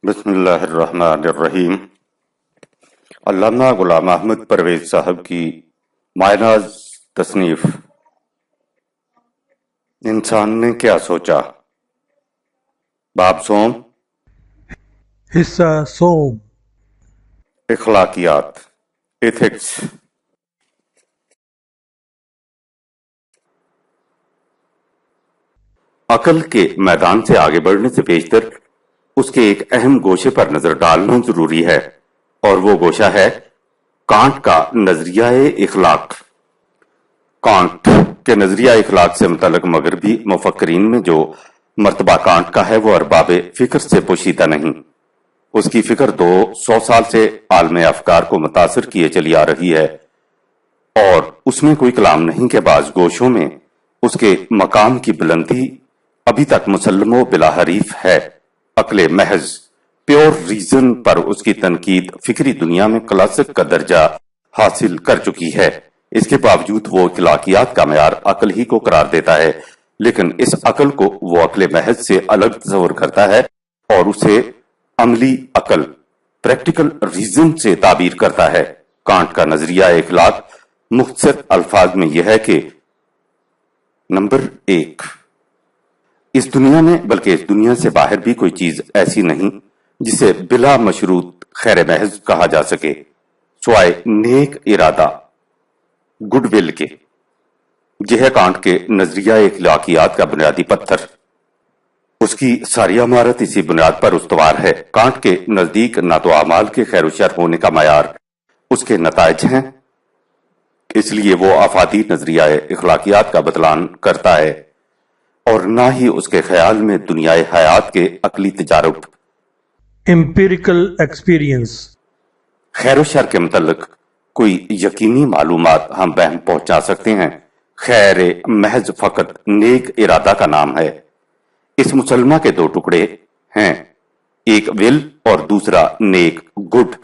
بسم اللہ الرحمن الرحیم۔ علامہ غلام احمد پرویز صاحب کی مائناز تصنیف انسان نے کیا سوچا، باب سوم، حصہ سوم، اخلاقیات، ایتھکس۔ عقل کے میدان سے آگے بڑھنے سے پیشتر اس کے ایک اہم گوشے پر نظر ڈالنا ضروری ہے، اور وہ گوشہ ہے کانٹ کا نظریہ اخلاق۔ کانٹ کے نظریہ اخلاق سے متعلق مغربی مفکرین میں جو مرتبہ کانٹ کا ہے وہ ارباب فکر سے پوشیدہ نہیں۔ اس کی فکر 200 سال سے عالم افکار کو متاثر کیے چلی آ رہی ہے، اور اس میں کوئی کلام نہیں کہ بعض گوشوں میں اس کے مقام کی بلندی ابھی تک مسلم و بلا حریف ہے۔ عقل محض، پیور ریزن پر اس کی تنقید فکری دنیا میں کلاسک کا درجہ حاصل کر چکی ہے۔ اس کے باوجود وہ اخلاقیات کا معیار عقل ہی کو قرار دیتا ہے، لیکن اس عقل کو وہ عقل محض سے الگ تصور کرتا ہے اور اسے عملی عقل، پریکٹیکل ریزن سے تعبیر کرتا ہے۔ کانٹ کا نظریہ اخلاق مختصر الفاظ میں یہ ہے کہ نمبر 1، اس دنیا میں بلکہ اس دنیا سے باہر بھی کوئی چیز ایسی نہیں جسے بلا مشروط خیر محض کہا جا سکے سوائے نیک ارادہ، گڈ ول کے۔ یہ ہے کانٹ کے نظریہ اخلاقیات کا بنیادی پتھر۔ اس کی ساری عمارت اسی بنیاد پر استوار ہے۔ کانٹ کے نزدیک نہ تو اعمال کے خیر و شر ہونے کا معیار اس کے نتائج ہیں، اس لیے وہ آفاتی نظریہ اخلاقیات کا بطلان کرتا ہے، اور نہ ہی اس کے خیال میں دنیا حیات کے عقلی تجارب، امپیریکل ایکسپیرینس، خیر و شر کے متعلق کوئی یقینی معلومات ہم بہم پہنچا سکتے ہیں۔ خیر محض فقط نیک ارادہ کا نام ہے۔ اس مسلمہ کے دو ٹکڑے ہیں، ایک ول اور دوسرا نیک، گڈ۔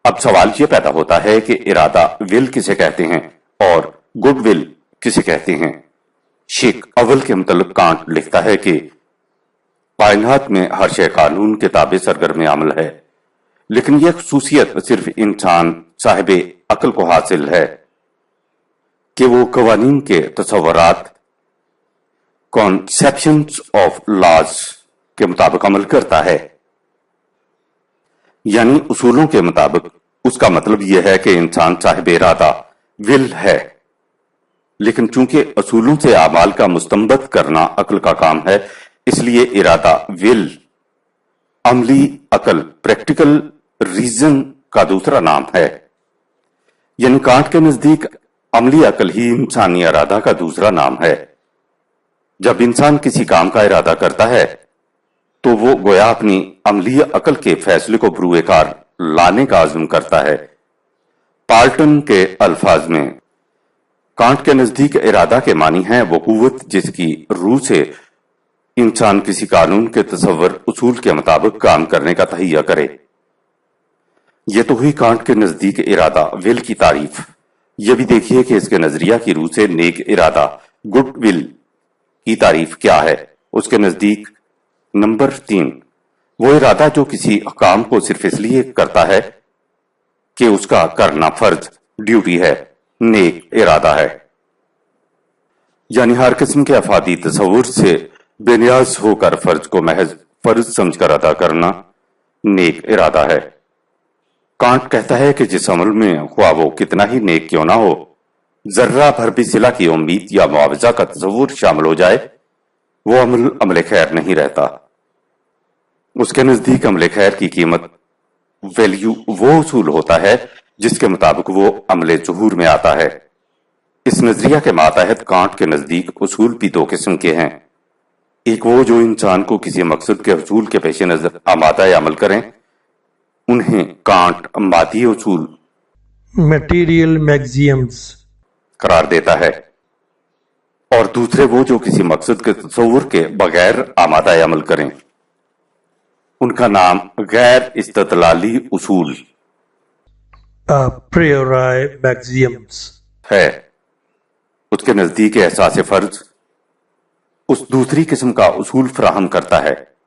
اب سوال یہ پیدا ہوتا ہے کہ ارادہ ول کسے کہتے ہیں اور گڈ ول کسے کہتے ہیں؟ شیخ اول کے متعلق کانٹ لکھتا ہے کہ کائنات میں ہر شے قانون کے تابع سرگرم عمل ہے، لیکن یہ خصوصیت صرف انسان صاحب عقل کو حاصل ہے کہ وہ قوانین کے تصورات، کانسیپشنز آف لاز کے مطابق عمل کرتا ہے، یعنی اصولوں کے مطابق۔ اس کا مطلب یہ ہے کہ انسان صاحب ارادہ، ول ہے، لیکن چونکہ اصولوں سے اعمال کا مستنبط کرنا عقل کا کام ہے، اس لیے ارادہ، ول، عملی عقل، پریکٹیکل ریزن کا دوسرا نام ہے۔ یعنی کانٹ کے نزدیک عملی عقل ہی انسانی ارادہ کا دوسرا نام ہے۔ جب انسان کسی کام کا ارادہ کرتا ہے تو وہ گویا اپنی عملی عقل کے فیصلے کو بروئے کار لانے کا عزم کرتا ہے۔ پالٹن کے الفاظ میں کانٹ کے نزدیک ارادہ کے معنی ہے وہ قوت جس کی روح سے انسان کسی قانون کے تصور، اصول کے مطابق کام کرنے کا تہیہ کرے۔ یہ تو ہوئی کانٹ کے نزدیک ارادہ، ول کی تعریف۔ یہ بھی دیکھیے کہ اس کے نظریہ کی روح سے نیک ارادہ، گڈ ول کی تعریف کیا ہے۔ اس کے نزدیک نمبر 3، وہ ارادہ جو کسی کام کو صرف اس لیے کرتا ہے کہ اس کا کرنا فرض، ڈیوٹی ہے، نیک ارادہ ہے۔ یعنی ہر قسم کے افادی تصور سے بے نیاز ہو کر فرض کو محض فرض سمجھ کر ادا کرنا نیک ارادہ ہے۔ کانٹ کہتا ہے کہ جس عمل میں خواہ وہ کتنا ہی نیک کیوں نہ ہو، ذرہ بھر بھی صلہ کی امید یا معاوضہ کا تصور شامل ہو جائے، وہ عمل خیر نہیں رہتا۔ اس کے نزدیک عمل خیر کی قیمت، ویلیو، وہ اصول ہوتا ہے جس کے مطابق وہ عمل ظہور میں آتا ہے۔ اس نظریہ کے ماتحت کانٹ کے نزدیک اصول بھی دو قسم کے ہیں، ایک وہ جو انسان کو کسی مقصد کے حصول کے پیش نظر آمادہ عمل کریں، انہیں کانٹ مادی اصول، میٹیریل میگزیمز قرار دیتا ہے، اور دوسرے وہ جو کسی مقصد کے تصور کے بغیر آمادہ عمل کریں، ان کا نام غیر استدلالی اصول پریوری میگزیمز ہے۔ اس کے نزدیک احساس فرض اس دوسری قسم کا اصول فراہم کرتا ہے۔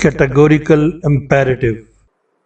categorical imperative,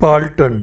Palton,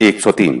103।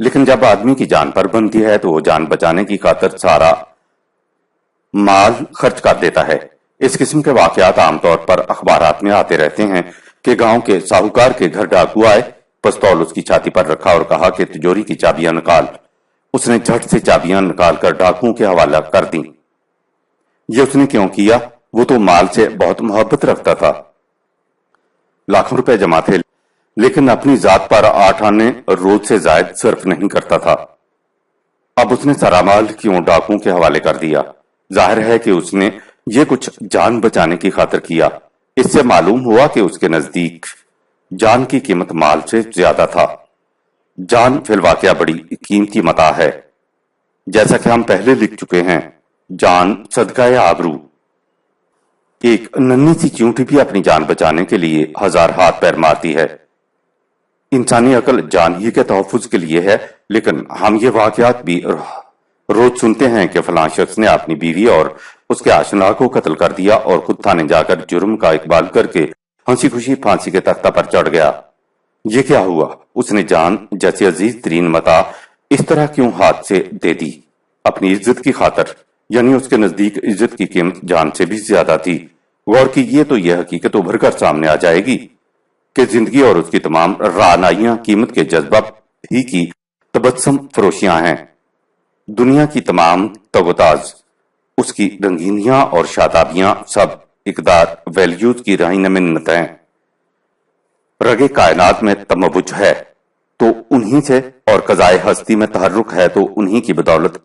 لیکن جب آدمی کی جان پر بنتی ہے تو وہ جان بچانے کی خاطر سارا مال خرچ کر دیتا ہے۔ اس قسم کے واقعات عام طور پر اخبارات میں آتے رہتے ہیں کہ گاؤں کے ساہوکار کے گھر ڈاکو آئے، پستول اس کی چھاتی پر رکھا اور کہا کہ تجوری کی چابیاں نکال۔ اس نے جھٹ سے چابیاں نکال کر ڈاکوؤں کے حوالہ کر دیں۔ یہ اس نے کیوں کیا؟ وہ تو مال سے بہت محبت رکھتا تھا، لاکھوں روپے جمع تھے، لیکن اپنی ذات پر 8 آنے روز سے زائد صرف نہیں کرتا تھا۔ اب اس نے سارا مال کیوں ڈاکوؤں کے حوالے کر دیا؟ ظاہر ہے کہ اس نے یہ کچھ جان بچانے کی خاطر کیا۔ اس سے معلوم ہوا کہ اس کے نزدیک جان کی قیمت مال سے زیادہ تھا۔ جان فی الواقع بڑی قیمتی متاع ہے، جیسا کہ ہم پہلے لکھ چکے ہیں۔ جان صدقہ آبرو۔ ایک ننھی سی چیونٹی بھی اپنی جان بچانے کے لیے 1000 ہاتھ پیر مارتی ہے۔ انسانی عقل جان ہی کے تحفظ کے لیے ہے، لیکن ہم یہ واقعات بھی روز سنتے ہیں کہ فلاں شخص نے اپنی بیوی اور اس کے آشنا کو قتل کر دیا اور خود تھانے جا کر جرم کا اقبال کر کے ہنسی خوشی پھانسی کے تختہ پر چڑھ گیا۔ یہ کیا ہوا؟ اس نے جان جیسے عزیز ترین متاع اس طرح کیوں ہاتھ سے دے دی؟ اپنی عزت کی خاطر، یعنی اس کے نزدیک عزت کی قیمت جان سے بھی زیادہ تھی۔ غور کیجیے تو یہ حقیقت ابھر کر سامنے آ جائے گی کہ زندگی اور اس کی تمام رعنائیاں قیمت کے جذبہ ہی کی تبسم فروشیاں ہیں۔ دنیا کی تمام تگوتاز، اس کی رنگینیاں اور شادابیاں سب اقدار ویلیوز کی رہن منت ہیں۔ رگے کائنات میں تمبج ہے تو انہی سے، اور قضائے ہستی میں تحرک ہے تو انہی کی بدولت۔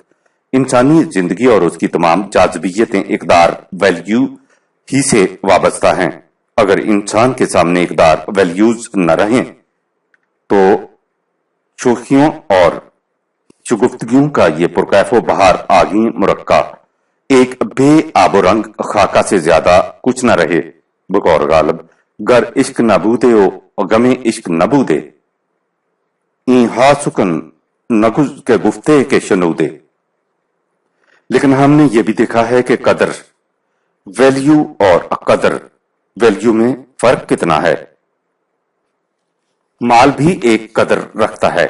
انسانی زندگی اور اس کی تمام جاذبیتیں اقدار ویلیو ہی سے وابستہ ہیں۔ اگر انسان کے سامنے اقدار ویلیوز نہ رہیں تو شوخیوں اور شگفتگیوں کا یہ پرکیف و بہار آگیں مرقع ایک بے آب و رنگ خاکہ سے زیادہ کچھ نہ رہے۔ بقول غالب گر عشق نبودے و غم عشق نبودے، این ہا سکن نگز کے گفتے کے شنودے۔ لیکن ہم نے یہ بھی دیکھا ہے کہ قدر ویلیو اور قدر ویلیو میں فرق کتنا ہے۔ مال بھی ایک قدر رکھتا ہے،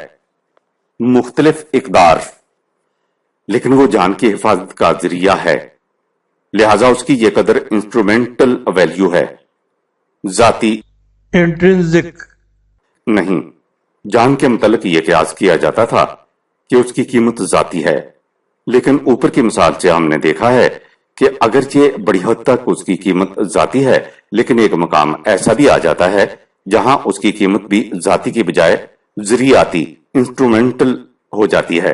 مختلف اقدار، لیکن وہ جان کی حفاظت کا ذریعہ ہے، لہذا اس کی یہ قدر انسٹرومنٹل ویلیو ہے، ذاتی انٹرنزک نہیں۔ جان کے متعلق یہ قیاس کیا جاتا تھا کہ اس کی قیمت ذاتی ہے، لیکن اوپر کی مثال سے ہم نے دیکھا ہے کہ اگرچہ بڑی حد تک اس کی قیمت ذاتی ہے، لیکن ایک مقام ایسا بھی آ جاتا ہے جہاں اس کی قیمت بھی ذاتی کی بجائے ذریعاتی انسٹرومنٹل ہو جاتی ہے،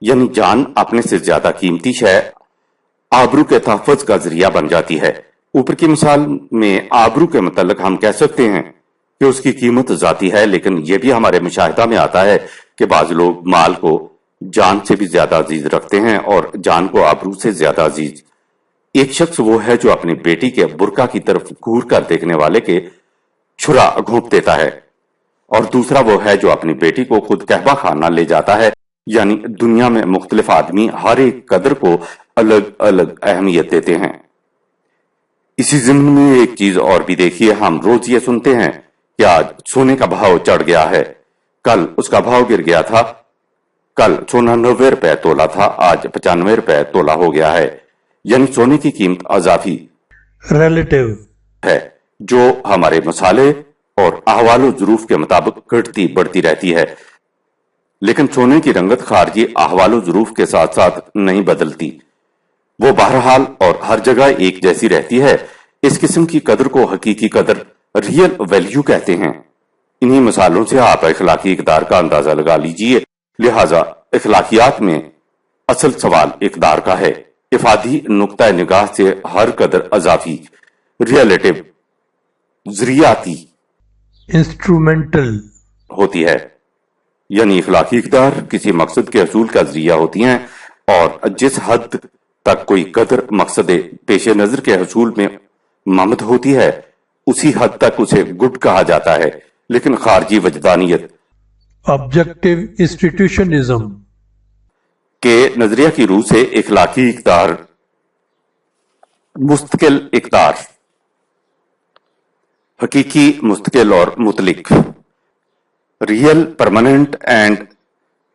یعنی جان اپنے سے زیادہ قیمتی شے آبرو کے تحفظ کا ذریعہ بن جاتی ہے۔ اوپر کی مثال میں آبرو کے متعلق ہم کہہ سکتے ہیں کہ اس کی قیمت ذاتی ہے، لیکن یہ بھی ہمارے مشاہدہ میں آتا ہے کہ بعض لوگ مال کو جان سے بھی زیادہ عزیز رکھتے ہیں اور جان کو آبرو سے زیادہ عزیز۔ ایک شخص وہ ہے جو اپنی بیٹی کے برقع کی طرف گور کر دیکھنے والے کے چھرا گھونپ دیتا ہے، اور دوسرا وہ ہے جو اپنی بیٹی کو خود قہوہ خانہ لے جاتا ہے۔ یعنی دنیا میں مختلف آدمی ہر ایک قدر کو الگ الگ اہمیت دیتے ہیں۔ اسی ضمن میں ایک چیز اور بھی دیکھیے، ہم روز یہ سنتے ہیں کہ آج سونے کا بھاؤ چڑھ گیا ہے، کل اس کا بھاؤ گر گیا تھا، کل سونا 90 روپے تولا تھا، آج 95 روپے تولا ہو گیا ہے۔ یعنی سونے کی قیمت اضافی ریلیٹو ہے جو ہمارے مسالے اور احوال و ظروف کے مطابق گھٹتی بڑھتی رہتی ہے، لیکن سونے کی رنگت خارجی احوال و ظروف کے ساتھ ساتھ نہیں بدلتی، وہ بہرحال اور ہر جگہ ایک جیسی رہتی ہے۔ اس قسم کی قدر کو حقیقی قدر ریئل ویلیو کہتے ہیں۔ انہی مثالوں سے آپ اخلاقی اقدار کا اندازہ لگا لیجئے۔ لہذا اخلاقیات میں اصل سوال اقدار کا ہے۔ افادی نقطہ نگاہ سے ہر قدر اضافی، ریلیٹو، ذریعاتی انسٹرومنٹل ہوتی ہے، یعنی اخلاقی اقدار کسی مقصد کے حصول کا ذریعہ ہوتی ہیں، اور جس حد تک کوئی قدر مقصد پیش نظر کے حصول میں ممد ہوتی ہے اسی حد تک اسے گڈ کہا جاتا ہے، لیکن خارجی وجدانیت آبجیکٹو انسٹیٹیوشنزم کے نظریہ کی روح سے اخلاقی اقدار مستقل اقدار، حقیقی، مستقل اور مطلق، real, permanent and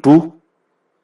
2,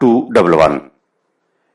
211।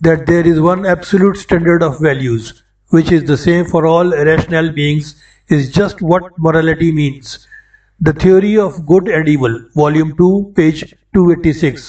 That there is one absolute standard of values which is the same for all rational beings is just what morality means. The Theory of Good and Evil, Volume 2, page 286।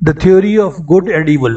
The Theory of Good and Evil,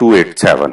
287।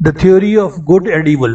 The Theory of Good and Evil,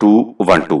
212।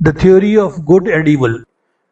The Theory of Good and Evil,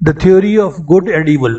The Theory of Good and Evil,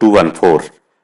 214।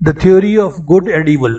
The Theory of Good and Evil,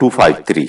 253।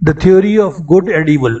The Theory of Good and Evil,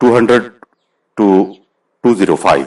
200 to 205।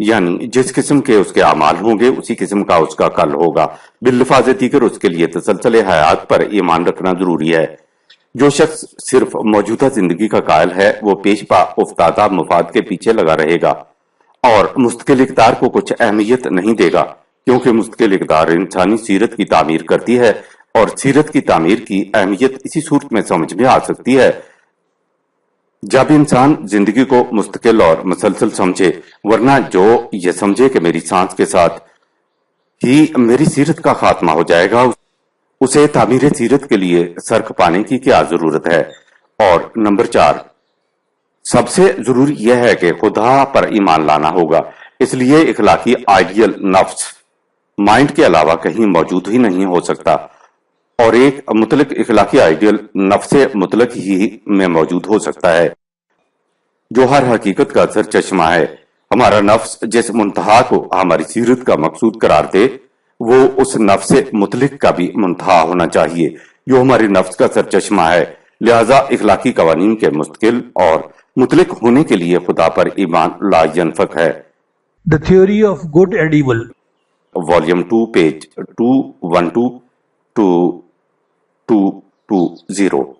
یعنی جس قسم کے اس کے اعمال ہوں گے اسی قسم کا اس کا کل ہوگا۔ باللفاظ دیگر اس کے لیے تسلسل حیات پر ایمان رکھنا ضروری ہے۔ جو شخص صرف موجودہ زندگی کا قائل ہے وہ پیش پا افتادہ مفاد کے پیچھے لگا رہے گا اور مستقل اقدار کو کچھ اہمیت نہیں دے گا، کیونکہ مستقل اقدار انسانی سیرت کی تعمیر کرتی ہے اور سیرت کی تعمیر کی اہمیت اسی صورت میں سمجھ میں آ سکتی ہے جب انسان زندگی کو مستقل اور مسلسل سمجھے، ورنہ جو یہ سمجھے کہ میری سانس کے ساتھ ہی میری سیرت کا خاتمہ ہو جائے گا، اسے تعمیر سیرت کے لیے سر کھپانے کی کیا ضرورت ہے۔ اور نمبر 4، سب سے ضروری یہ ہے کہ خدا پر ایمان لانا ہوگا۔ اس لیے اخلاقی آئیڈیل نفس مائنڈ کے علاوہ کہیں موجود ہی نہیں ہو سکتا، اور ایک مطلق اخلاقی آئیڈیل نفس مطلق ہی میں موجود ہو سکتا ہے جو ہر حقیقت کا سرچشمہ ہے۔ ہمارا نفس جس منتہا کو ہماری سیرت کا مقصود قرار دے وہ اس نفس مطلق کا بھی منتہا ہونا چاہیے جو ہمارے نفس کا سرچشمہ ہے۔ لہذا اخلاقی قوانین کے مستقل اور مطلق ہونے کے لیے خدا پر ایمان لا ینفک ہے۔ The theory of good and evil. Volume 2 page 212 to 220۔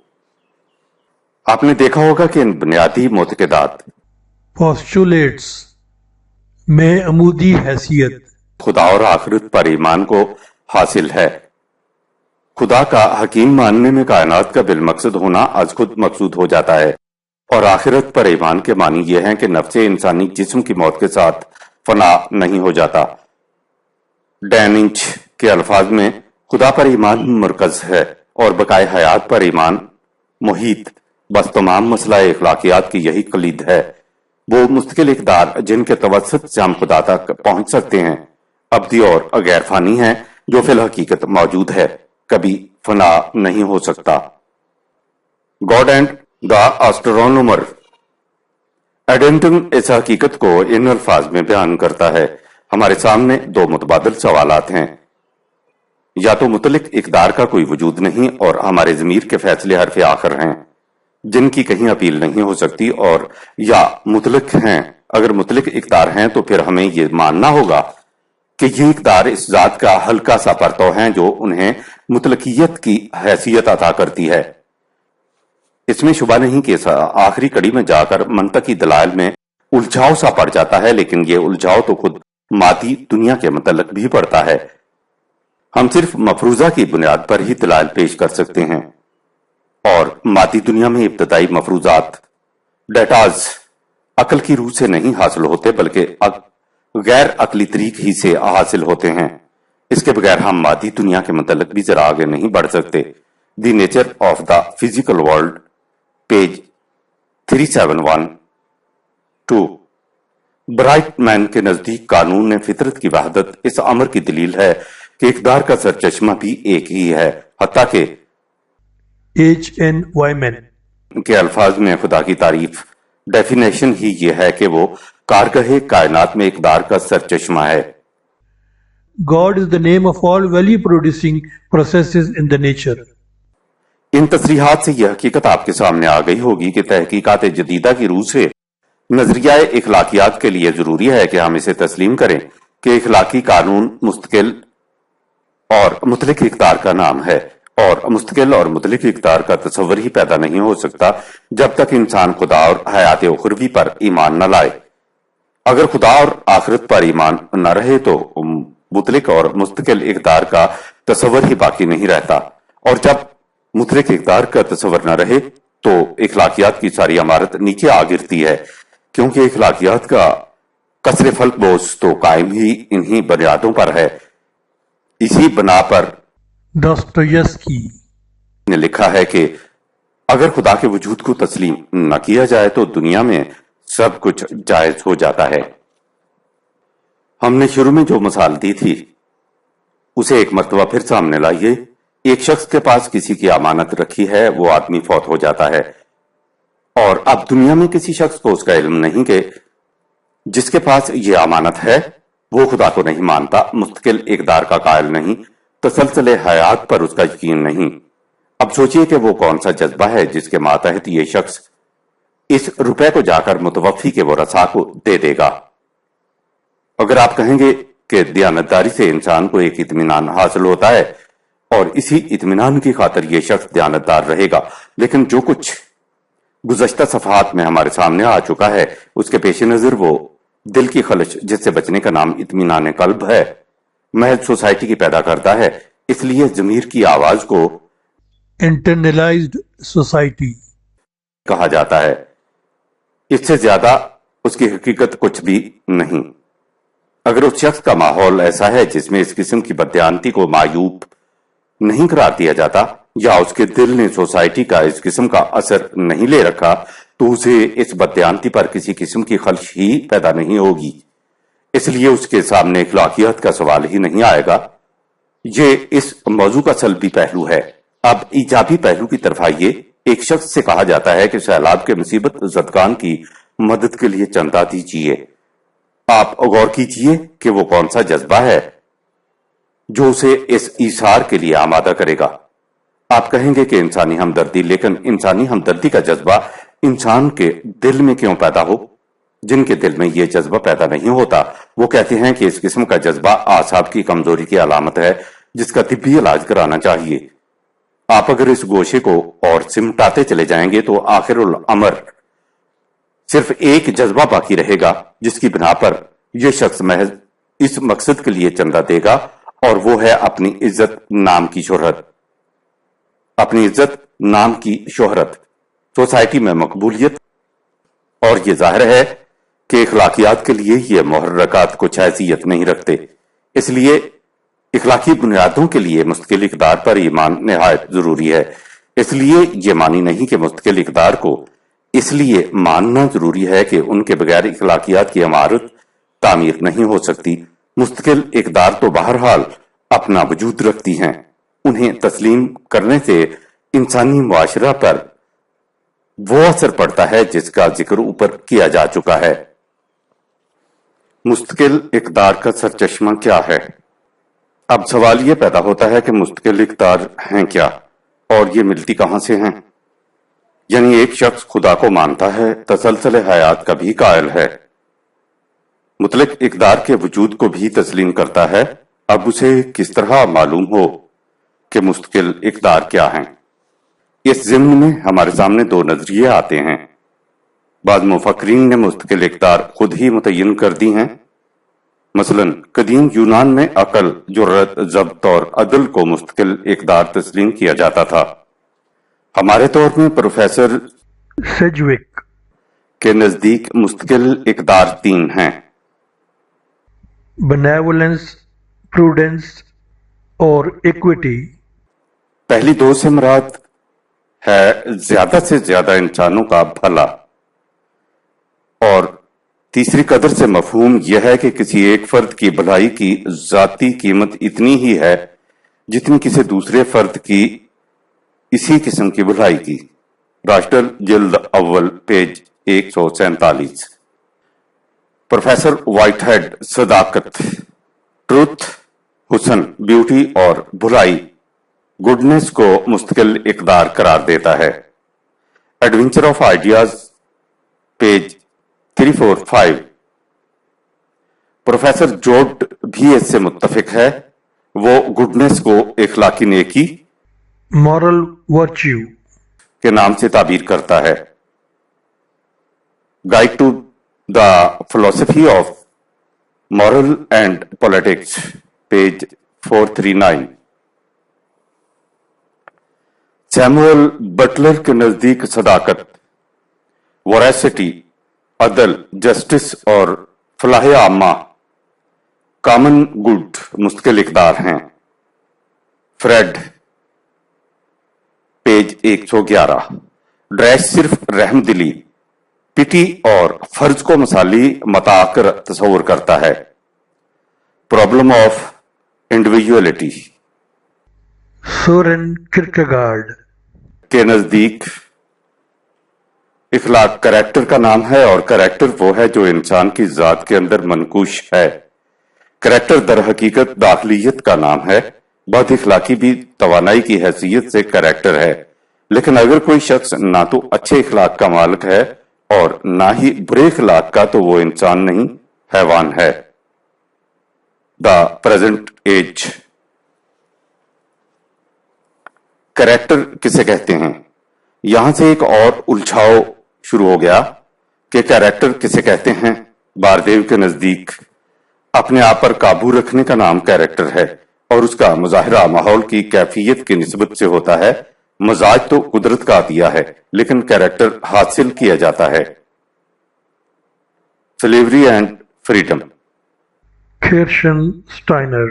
آپ نے دیکھا ہوگا کہ ان بنیادی معتقدات Postulates میں عمودی حیثیت خدا اور آخرت پر ایمان کو حاصل ہے۔ خدا کا حکیم ماننے میں کائنات کا بالمقصد ہونا از خود مقصود ہو جاتا ہے، اور آخرت پر ایمان کے معنی یہ ہے کہ نفس انسانی جسم کی موت کے ساتھ فنا نہیں ہو جاتا۔ ڈین انچ کے الفاظ میں خدا پر ایمان مرکز ہے اور بقائے حیات پر ایمان محیط۔ بس تمام مسئلہ اخلاقیات کی یہی کلید ہے۔ وہ مستقل اقدار جن کے توسط سے ہم خدا تک پہنچ سکتے ہیں ابدی اور غیر فانی ہیں، جو فی الحقیقت موجود ہے، کبھی فنا نہیں ہو سکتا۔ God and the آسٹرونومر۔ ایڈنٹن اس حقیقت کو ان الفاظ میں بیان کرتا ہے۔ ہمارے سامنے دو متبادل سوالات ہیں، یا تو مطلق اقدار کا کوئی وجود نہیں اور ہمارے ضمیر کے فیصلے حرف آخر ہیں جن کی کہیں اپیل نہیں ہو سکتی، اور یا مطلق ہیں۔ اگر مطلق اقدار ہیں تو پھر ہمیں یہ ماننا ہوگا کہ یہ اقدار اس ذات کا ہلکا سا پرتو ہیں جو انہیں مطلقیت کی حیثیت عطا کرتی ہے۔ اس میں شبہ نہیں کہ آخری کڑی میں جا کر منطقی دلائل میں الجھاؤ سا پڑ جاتا ہے، لیکن یہ الجھاؤ تو خود مادی دنیا کے متعلق بھی پڑتا ہے۔ ہم صرف مفروضہ کی بنیاد پر ہی دلائل پیش کر سکتے ہیں، اور مادی دنیا میں ابتدائی مفروضات ڈیٹاز عقل کی روح سے نہیں حاصل ہوتے بلکہ غیر عقلی طریق ہی سے حاصل ہوتے ہیں۔ اس کے بغیر ہم مادی دنیا کے متعلق بھی ذرا آگے نہیں بڑھ سکتے۔ The nature of the physical world page 371-2۔ Brightman کے نزدیک قانون فطرت کی وحدت اس امر کی دلیل ہے کہ اقدار کا سرچشمہ بھی ایک ہی ہے، حتیٰ کہ H.N. Wyman۔ کے الفاظ میں خدا کی تعریف ڈیفینیشن ہی یہ ہے کہ وہ کارگاہ کائنات میں اقدار کا سرچشمہ ہے۔ God is the name of all value producing processes in the nature۔ ان تصریحات سے یہ حقیقت آپ کے سامنے آ گئی ہوگی کہ تحقیقات جدیدہ کی روح سے نظریہ اخلاقیات کے لیے ضروری ہے کہ ہم اسے تسلیم کریں کہ اخلاقی قانون مستقل اور مطلق اقدار کا نام ہے، اور مستقل اور مطلق اقدار کا تصور ہی پیدا نہیں ہو سکتا جب تک انسان خدا اور حیات اخروی پر ایمان نہ لائے۔ اگر خدا اور آخرت پر ایمان نہ رہے تو مطلق اور مستقل اقدار کا تصور ہی باقی نہیں رہتا، اور جب مطلق اقدار کا تصور نہ رہے تو اخلاقیات کی ساری عمارت نیچے آ گرتی ہے، کیونکہ اخلاقیات کا کسر فلک بوس تو قائم ہی انہی بنیادوں پر ہے۔ اسی بنا پر ڈاسٹویوسکی نے لکھا ہے کہ اگر خدا کے وجود کو تسلیم نہ کیا جائے تو دنیا میں سب کچھ جائز ہو جاتا ہے۔ ہم نے شروع میں جو مثال دی تھی اسے ایک مرتبہ پھر سامنے لائیے۔ ایک شخص کے پاس کسی کی امانت رکھی ہے، وہ آدمی فوت ہو جاتا ہے، اور اب دنیا میں کسی شخص کو اس کا علم نہیں کہ جس کے پاس یہ امانت ہے وہ خدا کو نہیں مانتا، مستقل اقدار کا قائل نہیں، تسلسل حیات پر اس کا یقین نہیں۔ اب سوچئے کہ وہ کون سا جذبہ ہے جس کے ماتحت یہ شخص اس روپے کو جا کر متوفی کے ورثاء کو دے دے گا۔ اگر آپ کہیں گے کہ دیانتداری سے انسان کو ایک اطمینان حاصل ہوتا ہے اور اسی اطمینان کی خاطر یہ شخص دیانتدار رہے گا، لیکن جو کچھ گزشتہ صفحات میں ہمارے سامنے آ چکا ہے اس کے پیش نظر وہ دل کی خلش جس سے بچنے کا نام اطمینان قلب ہے، محض سوسائٹی کی پیدا کرتا ہے۔ اس لیے ضمیر کی آواز کو internalized society. کہا جاتا ہے، اس سے زیادہ اس کی حقیقت کچھ بھی نہیں۔ اگر اس شخص کا ماحول ایسا ہے جس میں اس قسم کی بددیانتی کو معیوب نہیں قرار دیا جاتا، یا اس کے دل نے سوسائٹی کا اس قسم کا اثر نہیں لے رکھا، تو اسے اس بددیانتی پر کسی قسم کی خلش ہی پیدا نہیں ہوگی۔ اس لیے اس کے سامنے اخلاقیات کا سوال ہی نہیں آئے گا۔ یہ اس موضوع کا سلبی پہلو ہے۔ اب ایجابی پہلو کی طرف آئیے۔ ایک شخص سے کہا جاتا ہے کہ سیلاب کے مصیبت زدگان کی مدد کے لیے چندہ دیجیے۔ آپ غور کیجیے کہ وہ کون سا جذبہ ہے جو اسے اس ایثار کے لیے آمادہ کرے گا۔ آپ کہیں گے کہ انسانی ہمدردی، لیکن انسانی ہمدردی کا جذبہ انسان کے دل میں کیوں پیدا ہو؟ جن کے دل میں یہ جذبہ پیدا نہیں ہوتا وہ کہتے ہیں کہ اس قسم کا جذبہ اعصاب کی کمزوری کی علامت ہے جس کا طبی علاج کرانا چاہیے۔ آپ اگر اس گوشے کو اور سمٹاتے چلے جائیں گے تو آخر الامر صرف ایک جذبہ باقی رہے گا جس کی بنا پر یہ شخص محض اس مقصد کے لیے چندہ دے گا، اور وہ ہے اپنی عزت نام کی شہرت۔ اپنی عزت نام کی شہرت، سوسائٹی میں مقبولیت، اور یہ ظاہر ہے کہ اخلاقیات کے لیے یہ محرکات کچھ حیثیت نہیں رکھتے۔ اس لیے اخلاقی بنیادوں کے لیے مستقل اقدار پر ایمان نہایت ضروری ہے۔ اس لیے یہ معنی نہیں کہ مستقل اقدار کو اس لیے ماننا ضروری ہے کہ ان کے بغیر اخلاقیات کی عمارت تعمیر نہیں ہو سکتی۔ مستقل اقدار تو بہرحال اپنا وجود رکھتی ہیں۔ انہیں تسلیم کرنے سے انسانی معاشرہ پر وہ اثر پڑتا ہے جس کا ذکر اوپر کیا جا چکا ہے۔ مستقل اقدار کا سرچشمہ کیا ہے؟ اب سوال یہ پیدا ہوتا ہے کہ مستقل اقدار ہیں کیا، اور یہ ملتی کہاں سے ہیں؟ یعنی ایک شخص خدا کو مانتا ہے، تسلسل حیات کا بھی قائل ہے، مطلق اقدار کے وجود کو بھی تسلیم کرتا ہے۔ اب اسے کس طرح معلوم ہو کہ مستقل اقدار کیا ہیں؟ اس ضمن میں ہمارے سامنے دو نظریے آتے ہیں۔ بعض مفکرین نے مستقل اقدار خود ہی متعین کر دی ہیں۔ مثلا قدیم یونان میں عقل، جرأت، ضبط اور عدل کو مستقل اقدار تسلیم کیا جاتا تھا۔ ہمارے دور میں پروفیسر Sedgwick. کے نزدیک مستقل اقدار تین ہیں۔ Benevolence, prudence اور equity. پہلی دو سے مراد ہے زیادہ سے زیادہ انسانوں کا بھلا، اور تیسری قدر سے مفہوم یہ ہے کہ کسی ایک فرد کی بھلائی کی ذاتی قیمت اتنی ہی ہے جتنی کسی دوسرے فرد کی اسی قسم کی بھلائی کی۔ راشٹر جلد اول پیج 147۔ پروفیسر وائٹ ہیڈ صداقت، ٹروتھ، حسن، بیوٹی اور بھلائی، گڈنس کو مستقل اقدار قرار دیتا ہے۔ Adventure of ideas page 345۔ Professor Joad بھی اس سے متفق ہے۔ وہ گڈنس کو اخلاقی نیکی Moral virtue. کے نام سے تعبیر کرتا ہے۔ گائیڈ ٹو دا فلسفی of moral and politics page 439۔ Samuel Butler کے نزدیک صداقت، ویراسٹی، عدل، جسٹس اور فلاح عامہ کامن گڈ مستقل اقدار ہیں۔ Fred page 111۔ ڈریش صرف رحم دلی، پٹی اور فرض کو مثالی متاع کر تصور کرتا ہے۔ Problem of individuality Soren Kierkegaard. کے نزدیک اخلاق کریکٹر کا نام ہے، اور کریکٹر وہ ہے جو انسان کی ذات کے اندر منقوش ہے۔ کریکٹر در حقیقت داخلیت کا نام ہے۔ بد اخلاقی بھی توانائی کی حیثیت سے کریکٹر ہے، لیکن اگر کوئی شخص نہ تو اچھے اخلاق کا مالک ہے اور نہ ہی برے اخلاق کا، تو وہ انسان نہیں، حیوان ہے۔ the present age. کریکٹر کسے کہتے ہیں؟ یہاں سے ایک اور الجھاؤ شروع ہو گیا کہ کریکٹر کسے کہتے ہیں۔ باردیو کے نزدیک اپنے آپ پر قابو رکھنے کا نام کریکٹر ہے اور اس کا مظاہرہ ماحول کی کیفیت کی نسبت سے ہوتا ہے۔ مزاج تو قدرت کا عطیہ ہے لیکن کریکٹر حاصل کیا جاتا ہے۔ سلیوری اینڈ فریڈم کھیرشن سٹائنر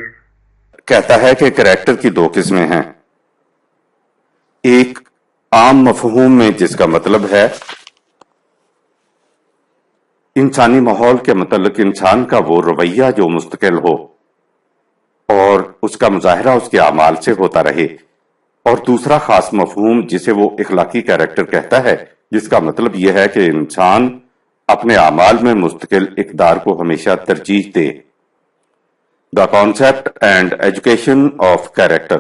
کہتا ہے کہ کریکٹر کی دو قسمیں ہیں، ایک عام مفہوم میں جس کا مطلب ہے انسانی ماحول کے متعلق انسان کا وہ رویہ جو مستقل ہو اور اس کا مظاہرہ اس کے اعمال سے ہوتا رہے، اور دوسرا خاص مفہوم جسے وہ اخلاقی کریکٹر کہتا ہے، جس کا مطلب یہ ہے کہ انسان اپنے اعمال میں مستقل اقدار کو ہمیشہ ترجیح دے۔ The concept and education of character.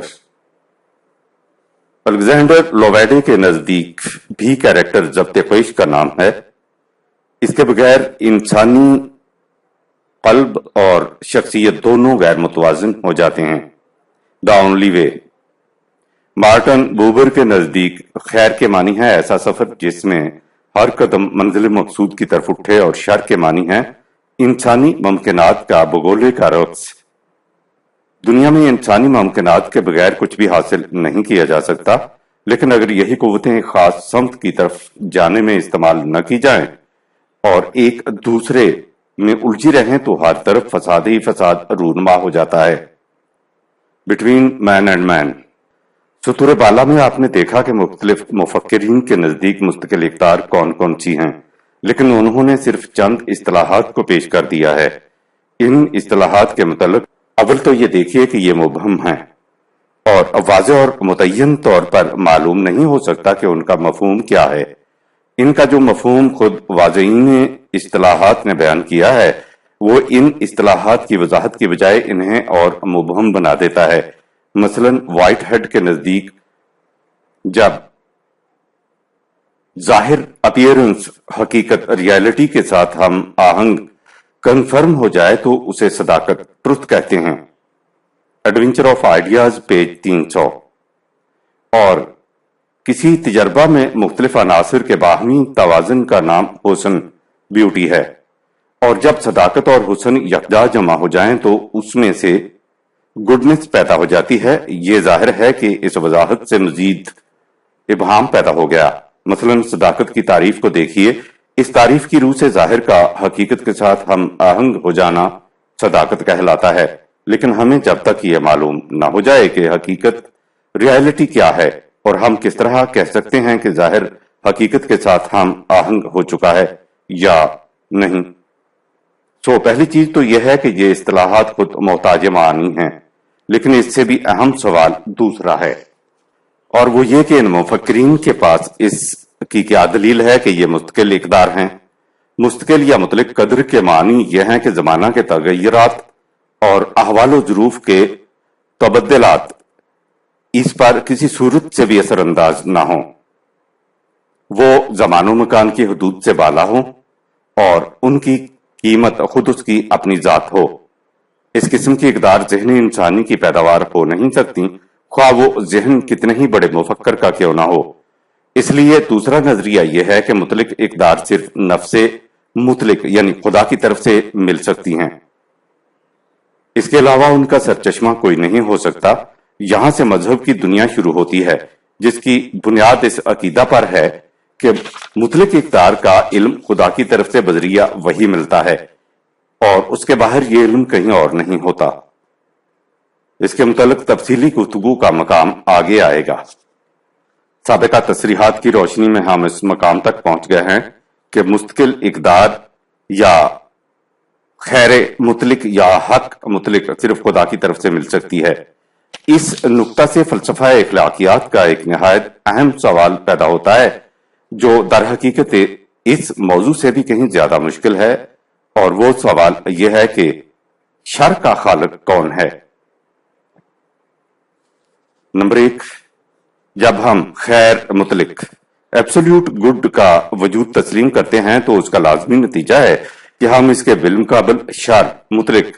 Alexander لوویڈے کے نزدیک بھی کیریکٹر ضبط خویش کا نام ہے۔ اس کے بغیر انسانی قلب اور شخصیت دونوں غیر متوازن ہو جاتے ہیں۔ The only way. Martin Popper کے نزدیک خیر کے معنی ہے ایسا سفر جس میں ہر قدم منزل مقصود کی طرف اٹھے، اور شر کے معنی ہے انسانی ممکنات کا بگولے کا رقص۔ دنیا میں انسانی ممکنات کے بغیر کچھ بھی حاصل نہیں کیا جا سکتا، لیکن اگر یہی قوتیں خاص سمت کی طرف جانے میں استعمال نہ کی جائیں اور ایک دوسرے میں الجھی رہیں تو ہر طرف فساد ہی فساد رونما ہو جاتا ہے۔ بٹوین مین اینڈ مین۔ سطور بالا میں آپ نے دیکھا کہ مختلف مفکرین کے نزدیک مستقل اقدار کون کون سی ہیں، لیکن انہوں نے صرف چند اصطلاحات کو پیش کر دیا ہے۔ ان اصطلاحات کے متعلق اول تو یہ دیکھیے کہ یہ مبہم ہیں اور واضح اور متعین طور پر معلوم نہیں ہو سکتا کہ ان کا مفہوم کیا ہے۔ ان کا جو مفہوم خود واضحین اصطلاحات نے بیان کیا ہے، وہ ان اصطلاحات کی وضاحت کی بجائے انہیں اور مبہم بنا دیتا ہے۔ مثلا وائٹ ہیڈ کے نزدیک جب ظاہر اپیئرنس حقیقت ریالٹی کے ساتھ ہم آہنگ کنفرم ہو جائے تو اسے صداقت ٹروتھ کہتے ہیں۔ Adventure of ideas page 300۔ اور کسی تجربہ میں مختلف عناصر کے باہمی توازن کا نام حسن بیوٹی ہے، اور جب صداقت اور حسن یکجا جمع ہو جائیں تو اس میں سے گڈنس پیدا ہو جاتی ہے۔ یہ ظاہر ہے کہ اس وضاحت سے مزید ابہام پیدا ہو گیا۔ مثلا صداقت کی تعریف کو دیکھیے، اس تعریف کی روح سے ظاہر کا حقیقت کے ساتھ ہم آہنگ ہو جانا صداقت کہلاتا ہے، لیکن ہمیں جب تک یہ معلوم نہ ہو جائے کہ حقیقت ریالٹی کیا ہے اور ہم کس طرح کہہ سکتے ہیں کہ ظاہر حقیقت کے ساتھ ہم آہنگ ہو چکا ہے یا نہیں۔ پہلی چیز تو یہ ہے کہ یہ اصطلاحات خود محتاج معانی ہیں، لیکن اس سے بھی اہم سوال دوسرا ہے، اور وہ یہ کہ ان مفکرین کے پاس اس کی کیا دلیل ہے کہ یہ مستقل اقدار ہیں۔ مستقل یا مطلق قدر کے معنی یہ ہیں کہ زمانہ کے تغیرات اور احوال و ظروف کے تبدلات اس پر کسی صورت سے بھی اثر انداز نہ ہوں، وہ زمان و مکان کی حدود سے بالا ہوں اور ان کی قیمت خود اس کی اپنی ذات ہو۔ اس قسم کی اقدار ذہنی انسانی کی پیداوار ہو نہیں سکتی، خواہ وہ ذہن کتنے ہی بڑے مفکر کا کیوں نہ ہو۔ اس لیے دوسرا نظریہ یہ ہے کہ مطلق اقدار صرف نفس مطلق یعنی خدا کی طرف سے مل سکتی ہیں، اس کے علاوہ ان کا سرچشمہ کوئی نہیں ہو سکتا۔ یہاں سے مذہب کی دنیا شروع ہوتی ہے، جس کی بنیاد اس عقیدہ پر ہے کہ مطلق اقدار کا علم خدا کی طرف سے بذریعہ وحی ملتا ہے اور اس کے باہر یہ علم کہیں اور نہیں ہوتا۔ اس کے متعلق تفصیلی گفتگو کا مقام آگے آئے گا۔ سابقہ تصریحات کی روشنی میں ہم اس مقام تک پہنچ گئے ہیں کہ مستقل اقدار یا خیر مطلق یا حق مطلق صرف خدا کی طرف سے مل سکتی ہے۔ اس نقطہ سے فلسفہ اخلاقیات کا ایک نہایت اہم سوال پیدا ہوتا ہے، جو در حقیقت اس موضوع سے بھی کہیں زیادہ مشکل ہے، اور وہ سوال یہ ہے کہ شر کا خالق کون ہے؟ نمبر 1، جب ہم خیر مطلق ایبسولوٹ گڈ کا وجود تسلیم کرتے ہیں تو اس کا لازمی نتیجہ ہے کہ ہم اس کے بالمقابل شر مطلق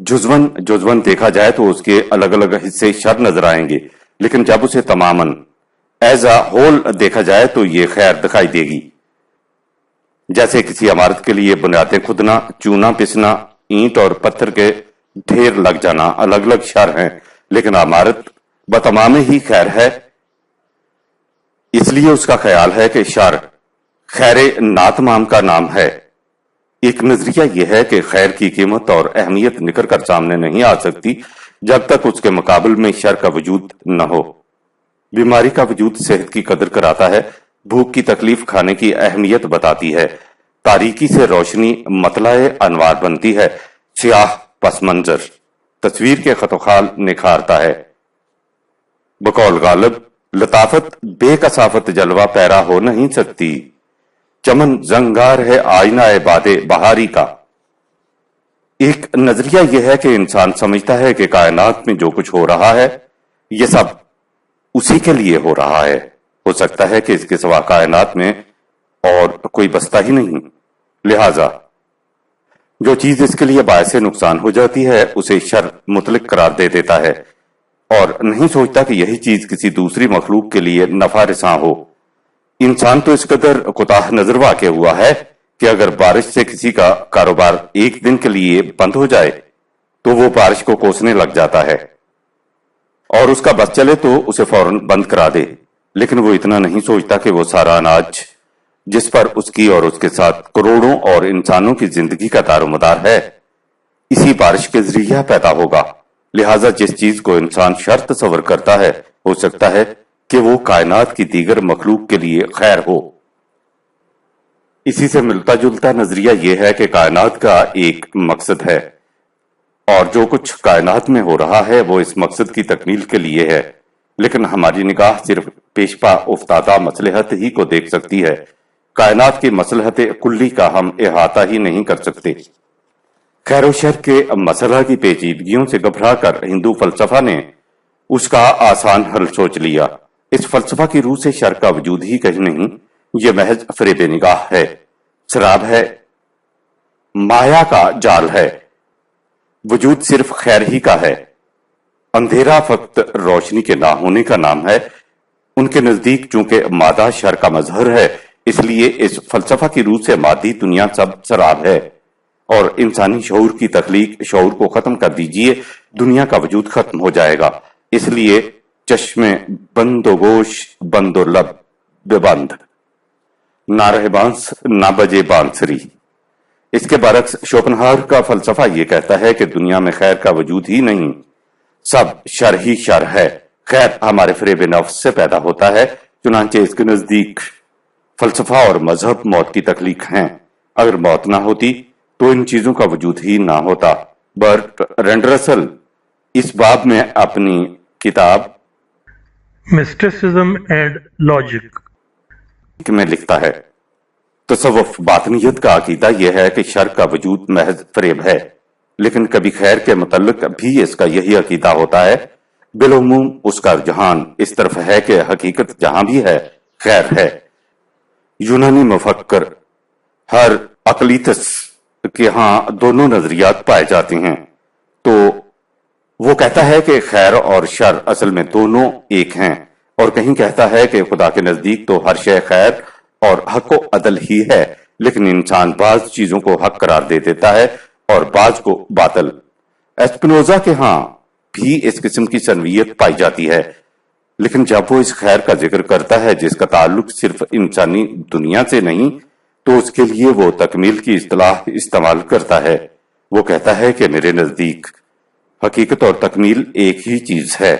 جزون دیکھا جائے تو اس کے الگ الگ حصے شر نظر آئیں گے، لیکن جب اسے تماماً ایز اے ہول دیکھا جائے تو یہ خیر دکھائی دے گی۔ جیسے کسی عمارت کے لیے بنیادیں کھودنا، چونا پسنا، اینٹ اور پتھر کے ڈھیر لگ جانا الگ الگ شر ہیں، لیکن عمارت بتمام ہی خیر ہے۔ اس لیے اس کا خیال ہے کہ شر خیر ناتمام کا نام ہے۔ ایک نظریہ یہ ہے کہ خیر کی قیمت اور اہمیت نکھر کر سامنے نہیں آ سکتی جب تک اس کے مقابل میں شر کا وجود نہ ہو۔ بیماری کا وجود صحت کی قدر کراتا ہے، بھوک کی تکلیف کھانے کی اہمیت بتاتی ہے، تاریکی سے روشنی مطلع انوار بنتی ہے، سیاہ پس منظر تصویر کے خط و خال نکھارتا ہے۔ بقول غالب، لطافت بے کثافت جلوہ پیرا ہو نہیں سکتی، چمن زنگار ہے آئینہ باد بہاری کا۔ ایک نظریہ یہ ہے کہ انسان سمجھتا ہے کہ کائنات میں جو کچھ ہو رہا ہے یہ سب اسی کے لیے ہو رہا ہے، ہو سکتا ہے کہ اس کے سوا کائنات میں اور کوئی بستا ہی نہیں، لہذا جو چیز اس کے لیے باعث نقصان ہو جاتی ہے اسے شر مطلق قرار دے دیتا ہے، اور نہیں سوچتا کہ یہی چیز کسی دوسری مخلوق کے لیے نفع رساں ہو۔ انسان تو اس قدر کوتاہ نظر واقع ہوا ہے کہ اگر بارش سے کسی کا کاروبار ایک دن کے لیے بند ہو جائے تو وہ بارش کو کوسنے لگ جاتا ہے، اور اس کا بس چلے تو اسے فوراً بند کرا دے، لیکن وہ اتنا نہیں سوچتا کہ وہ سارا اناج جس پر اس کی اور اس کے ساتھ کروڑوں اور انسانوں کی زندگی کا دار و مدار ہے اسی بارش کے ذریعہ پیدا ہوگا۔ لہٰذا جس چیز کو انسان شر تصور کرتا ہے ہو سکتا ہے کہ وہ کائنات کی دیگر مخلوق کے لیے خیر ہو۔ اسی سے ملتا جلتا نظریہ یہ ہے کہ کائنات کا ایک مقصد ہے، اور جو کچھ کائنات میں ہو رہا ہے وہ اس مقصد کی تکمیل کے لیے ہے، لیکن ہماری نگاہ صرف پیشپا افتادہ مصلحت ہی کو دیکھ سکتی ہے، کائنات کی مصلحت کلی کا ہم احاطہ ہی نہیں کر سکتے۔ خیر و شر کے مسئلہ کی پیچیدگیوں سے گھبرا کر ہندو فلسفہ نے اس کا آسان حل سوچ لیا۔ اس فلسفہ کی روح سے شر کا وجود ہی کہیں نہیں، یہ محض فریب نگاہ ہے، شراب ہے، مایا کا جال ہے، وجود صرف خیر ہی کا ہے۔ اندھیرا فقط روشنی کے نہ ہونے کا نام ہے۔ ان کے نزدیک چونکہ مادہ شر کا مظہر ہے، اس لیے اس فلسفہ کی روح سے مادی دنیا سب شراب ہے، اور انسانی شعور کی تخلیق شعور کو ختم کر دیجئے، دنیا کا وجود ختم ہو جائے گا۔ اس لیے چشمے بند و گوش بند و لب ببند، نہ رہے بانس نہ بجے بانسری۔ اس کے برعکس شوپنہاور کا فلسفہ یہ کہتا ہے کہ دنیا میں خیر کا وجود ہی نہیں، سب شر ہی شر ہے۔ خیر ہمارے فریب نفس سے پیدا ہوتا ہے، چنانچہ اس کے نزدیک فلسفہ اور مذہب موت کی تخلیق ہیں۔ اگر موت نہ ہوتی تو ان چیزوں کا وجود ہی نہ ہوتا۔ برٹ رینڈرسل اس باب میں اپنی کتاب Mysticism and Logic میں لکھتا ہے، تصوف باطنیت کا عقیدہ یہ ہے کہ شر کا وجود محض فریب ہے، لیکن کبھی خیر کے متعلق بھی اس کا یہی عقیدہ ہوتا ہے۔ بالعموم اس کا رجحان اس طرف ہے کہ حقیقت جہاں بھی ہے خیر ہے۔ یونانی مفکر ہراقلیتس کے ہاں دونوں نظریات پائے جاتے ہیں، تو وہ کہتا ہے کہ خیر اور شر اصل میں دونوں ایک ہیں، اور کہیں کہتا ہے کہ خدا کے نزدیک تو ہر شے خیر اور حق و عدل ہی ہے، لیکن انسان بعض چیزوں کو حق قرار دے دیتا ہے اور بعض کو باطل۔ اسپنوزا کے ہاں بھی اس قسم کی سنویت پائی جاتی ہے، لیکن جب وہ اس خیر کا ذکر کرتا ہے جس کا تعلق صرف انسانی دنیا سے نہیں تو اس کے لیے وہ تکمیل کی اصطلاح استعمال کرتا ہے۔ وہ کہتا ہے کہ میرے نزدیک حقیقت اور تکمیل ایک ہی چیز ہے،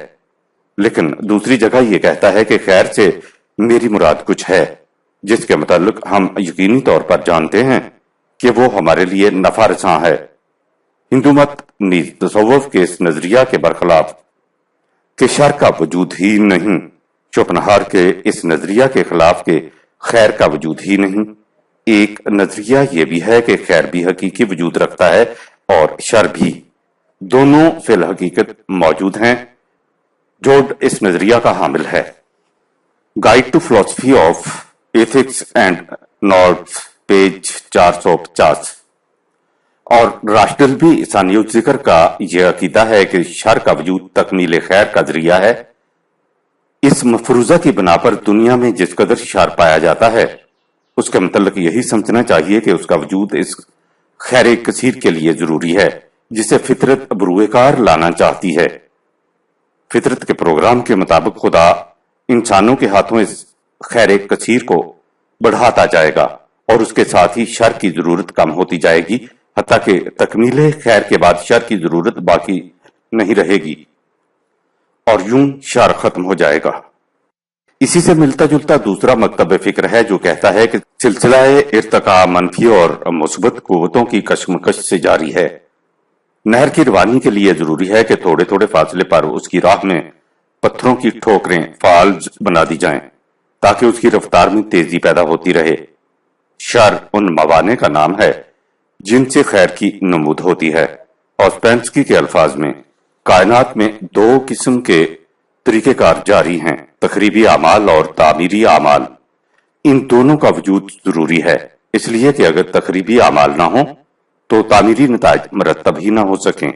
لیکن دوسری جگہ یہ کہتا ہے کہ خیر سے میری مراد کچھ ہے جس کے متعلق ہم یقینی طور پر جانتے ہیں کہ وہ ہمارے لیے نفع رساں ہے۔ ہندو مت نیز تصوف کے اس نظریہ کے برخلاف کہ شر کا وجود ہی نہیں، شوپنہاور کے اس نظریہ کے خلاف کہ خیر کا وجود ہی نہیں۔ ایک نظریہ یہ بھی ہے کہ خیر بھی حقیقی وجود رکھتا ہے اور شر بھی، دونوں فی الحقیقت موجود ہیں۔ جوڈ اس نظریہ کا حامل ہے۔ Guide to philosophy of ethics and norms, page 450۔ اور راشٹر بھی ثانیہ ذکر کا یہ عقیدہ ہے کہ شر کا وجود تکمیل خیر کا ذریعہ ہے۔ اس مفروضہ کی بنا پر دنیا میں جس قدر شر پایا جاتا ہے اس کے متعلق یہی سمجھنا چاہیے کہ اس کا وجود اس خیر کثیر کے لیے ضروری ہے جسے فطرت بروئے کار لانا چاہتی ہے۔ فطرت کے پروگرام کے مطابق خدا انسانوں کے ہاتھوں اس خیر کثیر کو بڑھاتا جائے گا اور اس کے ساتھ ہی شر کی ضرورت کم ہوتی جائے گی، حتیٰ کہ تکمیل خیر کے بعد شر کی ضرورت باقی نہیں رہے گی اور یوں شر ختم ہو جائے گا۔ اسی سے ملتا جلتا دوسرا مکتب فکر ہے جو کہتا ہے کہ سلسلہ ارتقاء منفی اور مثبت قوتوں کی کشمکش سے جاری ہے۔ نہر کی روانی کے لیے ضروری ہے کہ تھوڑے تھوڑے فاصلے پر اس کی راہ میں پتھروں کی ٹھوکریں فالز بنا دی جائیں تاکہ اس کی رفتار میں تیزی پیدا ہوتی رہے۔ شر ان موانع کا نام ہے جن سے خیر کی نمود ہوتی ہے۔ اوسپینسکی کے الفاظ میں کائنات میں دو قسم کے طریقہ کار جاری ہیں، تخریبی اعمال اور تعمیری اعمال۔ ان دونوں کا وجود ضروری ہے، اس لیے کہ اگر تخریبی اعمال نہ ہوں تو تعمیری نتائج مرتب ہی نہ ہو سکیں۔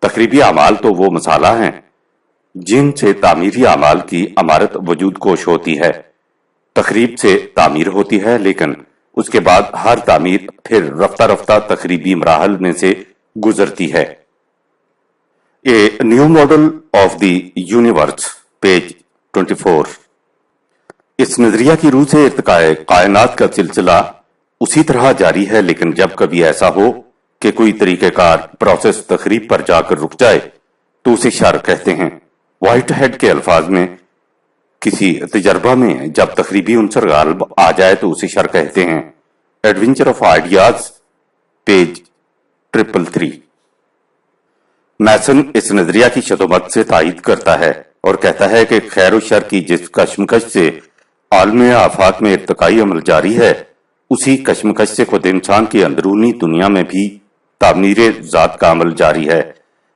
تخریبی اعمال تو وہ مسالہ ہیں جن سے تعمیری اعمال کی عمارت وجود کوش ہوتی ہے۔ تخریب سے تعمیر ہوتی ہے، لیکن اس کے بعد ہر تعمیر پھر رفتہ رفتہ تخریبی مراحل میں سے گزرتی ہے۔ A new model of the universe, page 24۔ اس نظریہ کی روح سے ارتقاء کائنات کا سلسلہ اسی طرح جاری ہے، لیکن جب کبھی ایسا ہو کہ کوئی طریقہ کار پروسیس تخریب پر جا کر رک جائے تو اسے شر کہتے ہیں۔ وائٹ ہیڈ کے الفاظ میں کسی تجربہ میں جب تخریبی عنصر غالب آ جائے تو اسے شر کہتے ہیں۔ Adventure of ideas, page 333۔ Mason اس نظریہ کی شتومت سے تائید کرتا ہے اور کہتا ہے کہ خیر و شر کی جس کشمکش سے عالم آفاق میں ارتقائی عمل جاری ہے، اسی کشمکش سے خود انسان کی اندرونی دنیا میں بھی تعمیر ذات کا عمل جاری ہے۔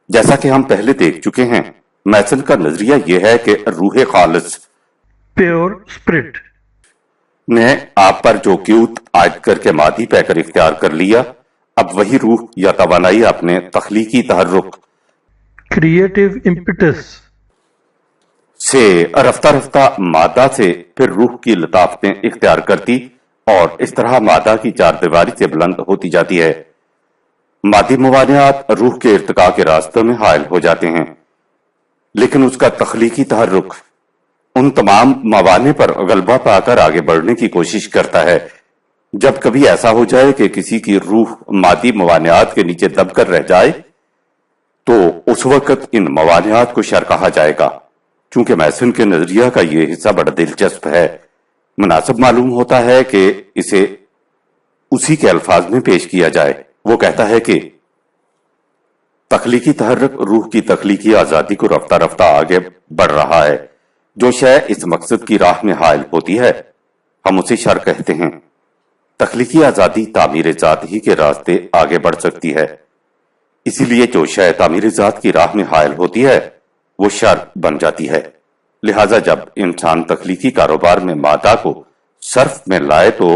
جیسا کہ ہم پہلے دیکھ چکے ہیں، میسن کا نظریہ یہ ہے کہ روح خالص پیور اسپرٹ نے آپ پر جو قوت عائد کر کے مادی پیکر اختیار کر لیا، اب وہی روح یا توانائی اپنے تخلیقی تحرک کریٹو امپیٹس سے رفتہ رفتہ مادہ سے پھر روح کی لطافتیں اختیار کرتی اور اس طرح مادہ کی چار دیواری سے بلند ہوتی جاتی ہے۔ مادی موانعات روح کے ارتقاء کے راستے میں حائل ہو جاتے ہیں، لیکن اس کا تخلیقی تحرک ان تمام موانع پر غلبہ پا کر آگے بڑھنے کی کوشش کرتا ہے۔ جب کبھی ایسا ہو جائے کہ کسی کی روح مادی موانعات کے نیچے دب کر رہ جائے تو اس وقت ان موانعات کو شر کہا جائے گا۔ چونکہ میسن کے نظریہ کا یہ حصہ بڑا دلچسپ ہے، مناسب معلوم ہوتا ہے کہ اسے اسی کے الفاظ میں پیش کیا جائے۔ وہ کہتا ہے کہ تخلیقی تحرک روح کی تخلیقی آزادی کو رفتہ رفتہ آگے بڑھ رہا ہے۔ جو شے اس مقصد کی راہ میں حائل ہوتی ہے ہم اسے شر کہتے ہیں۔ تخلیقی آزادی تعمیر ذات ہی کے راستے آگے بڑھ سکتی ہے، اسی لیے جو شے تعمیر ذات کی راہ میں حائل ہوتی ہے وہ شر بن جاتی ہے۔ لہذا جب انسان تخلیقی کاروبار میں مادہ کو صرف میں لائے تو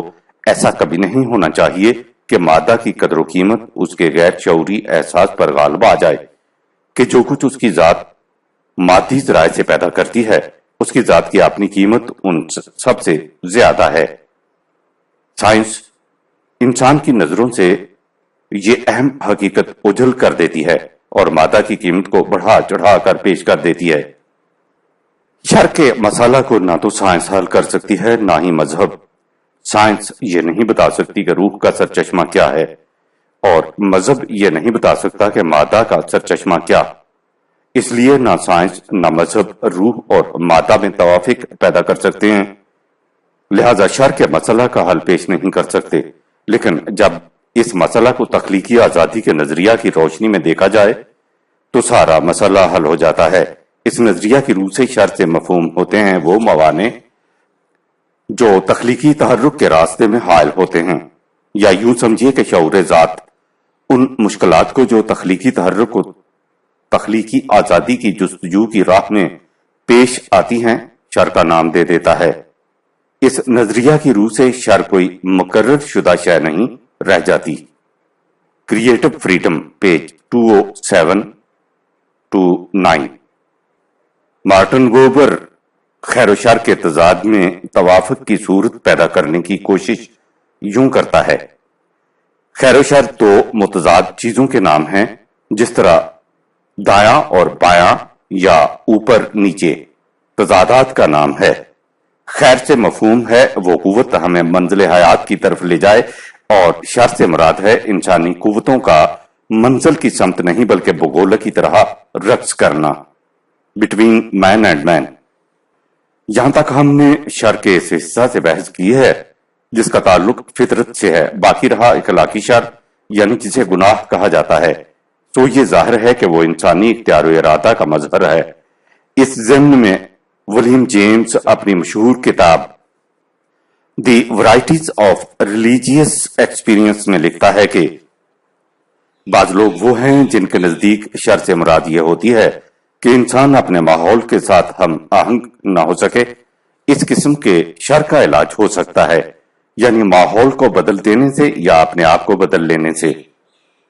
ایسا کبھی نہیں ہونا چاہیے کہ مادہ کی قدر و قیمت اس کے غیر شعوری احساس پر غالب آ جائے کہ جو کچھ اس کی ذات مادی ذرائع سے پیدا کرتی ہے اس کی ذات کی اپنی قیمت ان سب سے زیادہ ہے۔ سائنس انسان کی نظروں سے یہ اہم حقیقت اجل کر دیتی ہے اور مادہ کی قیمت کو بڑھا چڑھا کر پیش کر دیتی ہے۔ شر کے مسئلہ کو نہ تو سائنس حل کر سکتی ہے نہ ہی مذہب۔ سائنس یہ نہیں بتا سکتی کہ روح کا سرچشمہ کیا ہے، اور مذہب یہ نہیں بتا سکتا کہ مادہ کا سرچشمہ کیا۔ اس لیے نہ سائنس نہ مذہب روح اور مادہ میں توافق پیدا کر سکتے ہیں، لہذا شر کے مسئلہ کا حل پیش نہیں کر سکتے۔ لیکن جب اس مسئلہ کو تخلیقی آزادی کے نظریہ کی روشنی میں دیکھا جائے تو سارا مسئلہ حل ہو جاتا ہے۔ اس نظریہ کی روح سے شر سے مفہوم ہوتے ہیں وہ موانع جو تخلیقی تحرک کے راستے میں حائل ہوتے ہیں، یا یوں سمجھیے کہ شعور ذات ان مشکلات کو جو تخلیقی تحرک کو تخلیقی آزادی کی جستجو کی راہ میں پیش آتی ہیں شر کا نام دے دیتا ہے۔ اس نظریہ کی روح سے شر کوئی مقرر شدہ شے نہیں رہ جاتی۔ Creative freedom page 207 to 9۔ Martin گوبر خیر و شر کے تضاد میں توافق کی صورت پیدا کرنے کی کوشش یوں کرتا ہے: خیر و شر دو متضاد چیزوں کے نام ہیں، جس طرح دایاں اور بایاں یا اوپر نیچے تضادات کا نام ہے۔ خیر سے مفہوم ہے وہ قوت ہمیں منزل حیات کی طرف لے جائے، اور شر سے مراد ہے انسانی قوتوں کا منزل کی سمت نہیں بلکہ بگولہ کی طرح رقص کرنا، بٹوین مین اینڈ مین۔ یہاں تک ہم نے شر کے اس حصہ سے بحث کی ہے جس کا تعلق فطرت سے ہے۔ باقی رہا اخلاقی شر، یعنی جسے گناہ کہا جاتا ہے، تو یہ ظاہر ہے کہ وہ انسانی اختیار و ارادہ کا مظہر ہے۔ اس ضمن میں ولیم جیمز اپنی مشہور کتاب دی ورائٹیز آف ریلیجیس ایکسپیرینس میں لکھتا ہے کہ بعض لوگ وہ ہیں جن کے نزدیک شر سے مراد یہ ہوتی ہے کہ انسان اپنے ماحول کے ساتھ ہم آہنگ نہ ہو سکے۔ اس قسم کے شر کا علاج ہو سکتا ہے، یعنی ماحول کو بدل دینے سے یا اپنے آپ کو بدل لینے سے،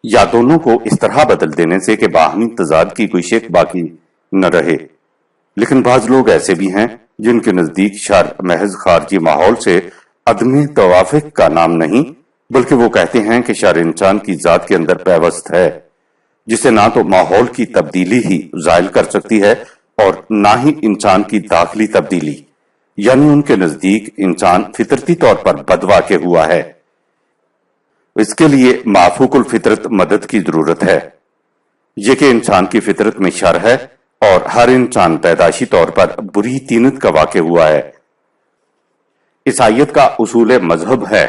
یا دونوں کو اس طرح بدل دینے سے کہ باہمی تضاد کی کوئی شک باقی نہ رہے۔ لیکن بعض لوگ ایسے بھی ہیں جن کے نزدیک شر محض خارجی ماحول سے عدم توافق کا نام نہیں، بلکہ وہ کہتے ہیں کہ شر انسان کی ذات کے اندر پیوست ہے، جسے نہ تو ماحول کی تبدیلی ہی زائل کر سکتی ہے اور نہ ہی انسان کی داخلی تبدیلی، یعنی ان کے نزدیک انسان فطرتی طور پر بدواقع ہوا ہے۔ اس کے لیے معفوق الفطرت مدد کی ضرورت ہے، یہ کہ انسان کی فطرت میں شر ہے اور ہر انسان پیدائشی طور پر بری طینت کا واقع ہوا ہے۔ عیسائیت کا اصول مذہب ہے،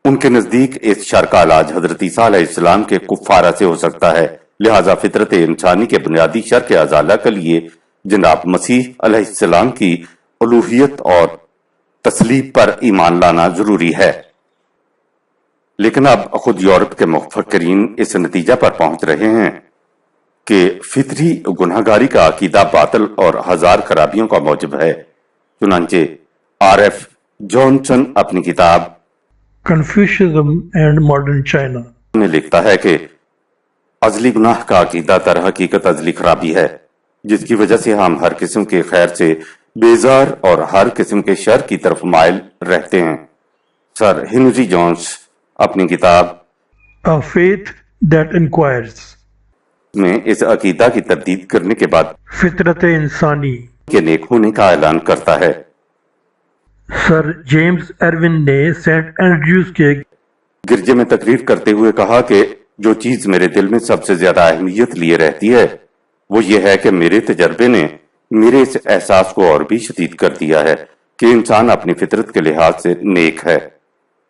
ان کے نزدیک اس شر کا علاج حضرت عیسیٰ علیہ السلام کے کفارہ سے ہو سکتا ہے، لہذا فطرت انسانی کے بنیادی شر کے ازالہ کے لیے جناب مسیح علیہ السلام کی الوہیت اور تسلیب پر ایمان لانا ضروری ہے۔ لیکن اب خود یورپ کے مفکرین اس نتیجہ پر پہنچ رہے ہیں کہ فطری گناہگاری کا عقیدہ باطل اور ہزار خرابیوں کا موجب ہے۔ چنانچہ R.F. جانسن اپنی کتاب Confucianism and Modern China میں لکھتا ہے کہ ازلی گناہ کا عقیدہ در حقیقت ازلی خرابی ہے، جس کی وجہ سے ہم ہر قسم کے خیر سے بیزار اور ہر قسم کے شر کی طرف مائل رہتے ہیں۔ سر ہنری جونز اپنی کتاب A Faith That Inquires میں اس عقیدہ کی تردید کرنے کے بعد فطرت انسانی کے نیک ہونے کا اعلان کرتا ہے۔ سر جیمز ایروین نے سینٹ اینڈریوز کے گرجے میں تقریر کرتے ہوئے کہا کہ جو چیز میرے دل میں سب سے زیادہ اہمیت لیے رہتی ہے وہ یہ ہے کہ میرے تجربے نے میرے اس احساس کو اور بھی شدید کر دیا ہے کہ انسان اپنی فطرت کے لحاظ سے نیک ہے۔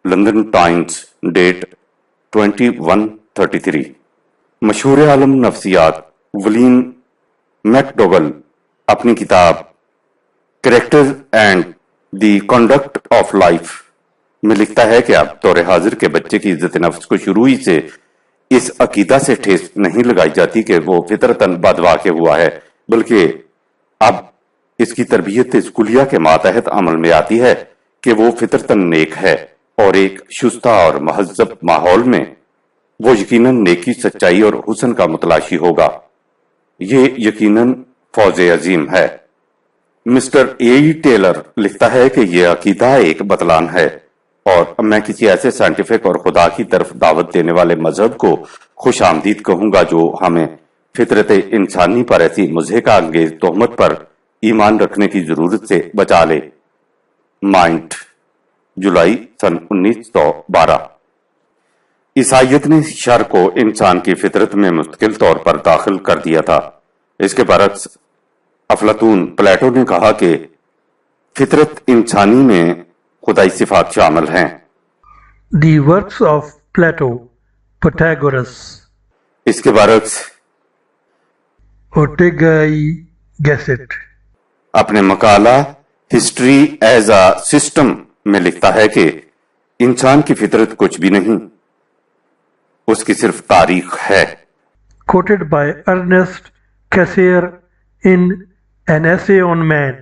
London Times date 2133۔ مشہور عالم نفسیات ولیم میکڈوگل اپنی کتاب character and the conduct of life میں لکھتا ہے کہ اب دور حاضر کے بچے کی عزت نفس کو شروع ہی سے اس عقیدہ سے ٹھیس نہیں لگائی جاتی کہ وہ فطرتاً بدواقع ہوا ہے، بلکہ اب اس کی تربیت اسکولیہ کے ماتحت عمل میں آتی ہے کہ وہ فطرتاً نیک ہے، اور ایک شستہ اور مہذب ماحول میں وہ یقیناً نیکی، سچائی اور حسن کا متلاشی ہوگا۔ یہ یقیناً فوز عظیم ہے۔ مسٹر اے ٹیلر لکھتا ہے کہ یہ عقیدہ ایک بطلان ہے، اور میں کسی ایسے سائنٹیفک اور خدا کی طرف دعوت دینے والے مذہب کو خوش آمدید کہوں گا جو ہمیں فطرت انسانی پر ایسی مضحکہ انگیز تہمت پر ایمان رکھنے کی ضرورت سے بچا لے۔ مائنڈ، جولائی سن 1912۔ عیسائیت نے شر کو انسان کی فطرت میں مستقل طور پر داخل کر دیا تھا۔ اس کے برعکس افلاطون پلیٹو نے کہا کہ فطرت انسانی میں خدائی صفات شامل ہیں۔ دی ورکس آف پلیٹو، پٹاگورس، اس کے برعکس اوٹیگائی گیسٹ اپنے مقالہ ہسٹری ایز اے سسٹم میں لکھتا ہے کہ انسان کی فطرت کچھ بھی نہیں، اس کی صرف تاریخ ہے۔ quoted by Ernest Cassirer in An Essay on Man۔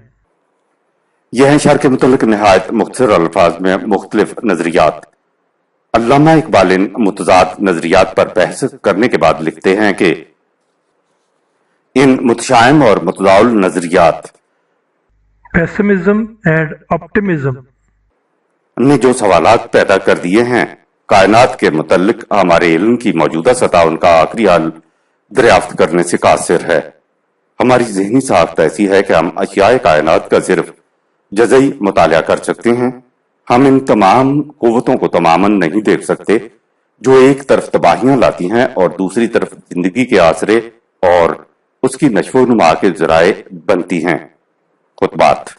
یہ ہیں شر کے متعلق نہایت مختصر الفاظ میں مختلف نظریات۔ علامہ اقبال ان متضاد نظریات پر بحث کرنے کے بعد لکھتے ہیں کہ ان متشائم اور متداول نظریات pessimism and optimism نے جو سوالات پیدا کر دیے ہیں کائنات کے متعلق ہمارے علم کی موجودہ سطح ان کا آخری حل دریافت کرنے سے قاصر ہے۔ ہماری ذہنی ساخت ایسی ہے کہ ہم اشیاء کائنات کا صرف جزئی مطالعہ کر سکتے ہیں۔ ہم ان تمام قوتوں کو تماماً نہیں دیکھ سکتے جو ایک طرف تباہیاں لاتی ہیں اور دوسری طرف زندگی کے آسرے اور اس کی نشو و نما کے ذرائع بنتی ہیں۔ خطبات۔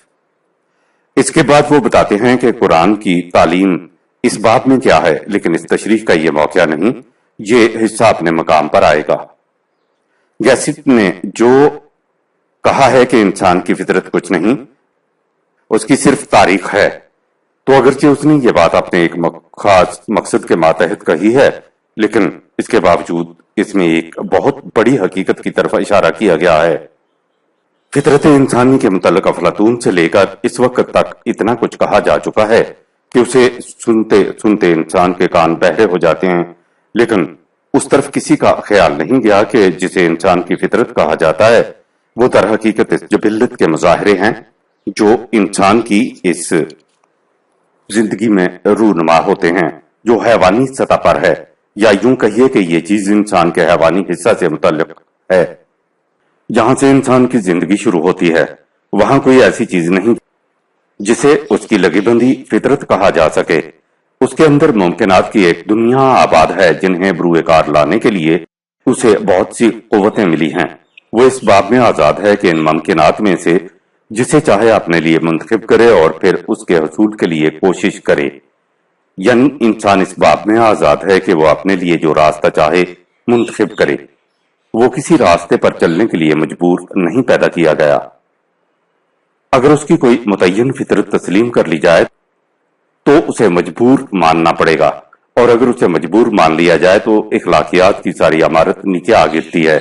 اس کے بعد وہ بتاتے ہیں کہ قرآن کی تعلیم اس باب میں کیا ہے، لیکن اس تشریح کا یہ موقع نہیں، یہ حصہ اپنے مقام پر آئے گا۔ گیسٹ نے جو کہا ہے کہ انسان کی فطرت کچھ نہیں، اس کی صرف تاریخ ہے، تو اگرچہ اس نے یہ بات اپنے ایک خاص مقصد کے ماتحت کہی ہے، لیکن اس کے باوجود اس میں ایک بہت بڑی حقیقت کی طرف اشارہ کیا گیا ہے۔ فطرت انسانی کے متعلق افلاطون سے لے کر اس وقت تک اتنا کچھ کہا جا چکا ہے کہ اسے سنتے سنتے انسان کے کان بہرے ہو جاتے ہیں، لیکن اس طرف کسی کا خیال نہیں گیا کہ جسے انسان کی فطرت کہا جاتا ہے وہ در حقیقت اس جبلت کے مظاہرے ہیں جو انسان کی اس زندگی میں رونما ہوتے ہیں، جو حیوانی سطح پر ہے، یا یوں کہیے کہ یہ چیز انسان کے حیوانی حصہ سے متعلق ہے۔ جہاں سے انسان کی زندگی شروع ہوتی ہے وہاں کوئی ایسی چیز نہیں جسے اس کی لگی بندی فطرت کہا جا سکے۔ اس کے اندر ممکنات کی ایک دنیا آباد ہے جنہیں بروئے کار لانے کے لیے اسے بہت سی قوتیں ملی ہیں۔ وہ اس باب میں آزاد ہے کہ ان ممکنات میں سے جسے چاہے اپنے لیے منتخب کرے اور پھر اس کے حصول کے لیے کوشش کرے، یعنی انسان اس باب میں آزاد ہے کہ وہ اپنے لیے جو راستہ چاہے منتخب کرے۔ وہ کسی راستے پر چلنے کے لیے مجبور نہیں پیدا کیا گیا۔ اگر اس کی کوئی متعین فطرت تسلیم کر لی جائے تو اسے مجبور ماننا پڑے گا، اور اگر اسے مجبور مان لیا جائے تو اخلاقیات کی ساری عمارت نیچے آ گرتی ہے۔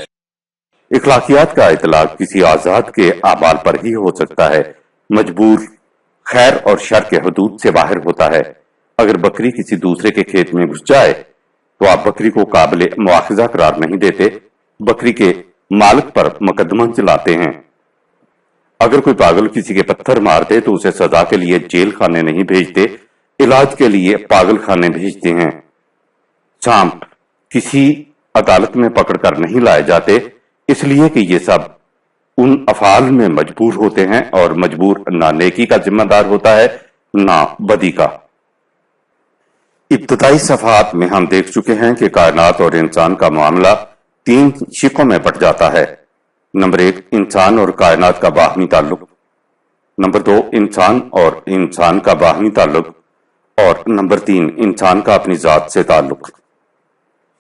اخلاقیات کا اطلاق کسی آزاد کے اعمال پر ہی ہو سکتا ہے۔ مجبور خیر اور شر کے حدود سے باہر ہوتا ہے۔ اگر بکری کسی دوسرے کے کھیت میں گھس جائے تو آپ بکری کو قابل مواخذہ قرار نہیں دیتے، بکری کے مالک پر مقدمہ چلاتے ہیں۔ اگر کوئی پاگل کسی کے پتھر مار دے تو اسے سزا کے لیے جیل خانے نہیں بھیجتے، علاج کے لیے پاگل خانے بھیجتے ہیں۔ سانپ کسی عدالت میں پکڑ کر نہیں لائے جاتے، اس لیے کہ یہ سب ان افعال میں مجبور ہوتے ہیں، اور مجبور نہ نیکی کا ذمہ دار ہوتا ہے نہ بدی کا۔ ابتدائی صفحات میں ہم دیکھ چکے ہیں کہ کائنات اور انسان کا معاملہ 3 شقوں میں بٹ جاتا ہے۔ نمبر 1، انسان اور کائنات کا باہمی تعلق۔ نمبر 2، انسان اور انسان کا باہمی تعلق۔ اور نمبر 3، انسان کا اپنی ذات سے تعلق۔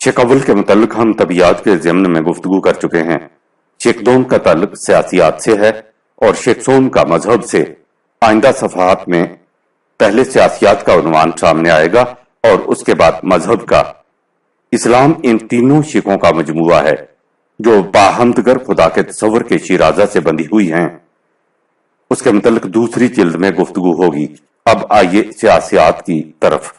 شق اول کے متعلق ہم طبیعیات کے ضمن میں گفتگو کر چکے ہیں۔ شق دوم کا تعلق سیاسیات سے ہے اور شق سوم کا مذہب سے۔ آئندہ صفحات میں پہلے سیاسیات کا عنوان سامنے آئے گا اور اس کے بعد مذہب کا۔ اسلام ان تینوں شقوں کا مجموعہ ہے جو باہمدگر خدا کے تصور کے شیرازہ سے بندھی ہوئی ہیں۔ اس کے متعلق دوسری جلد میں گفتگو ہوگی۔ اب آئیے سیاسیات کی طرف۔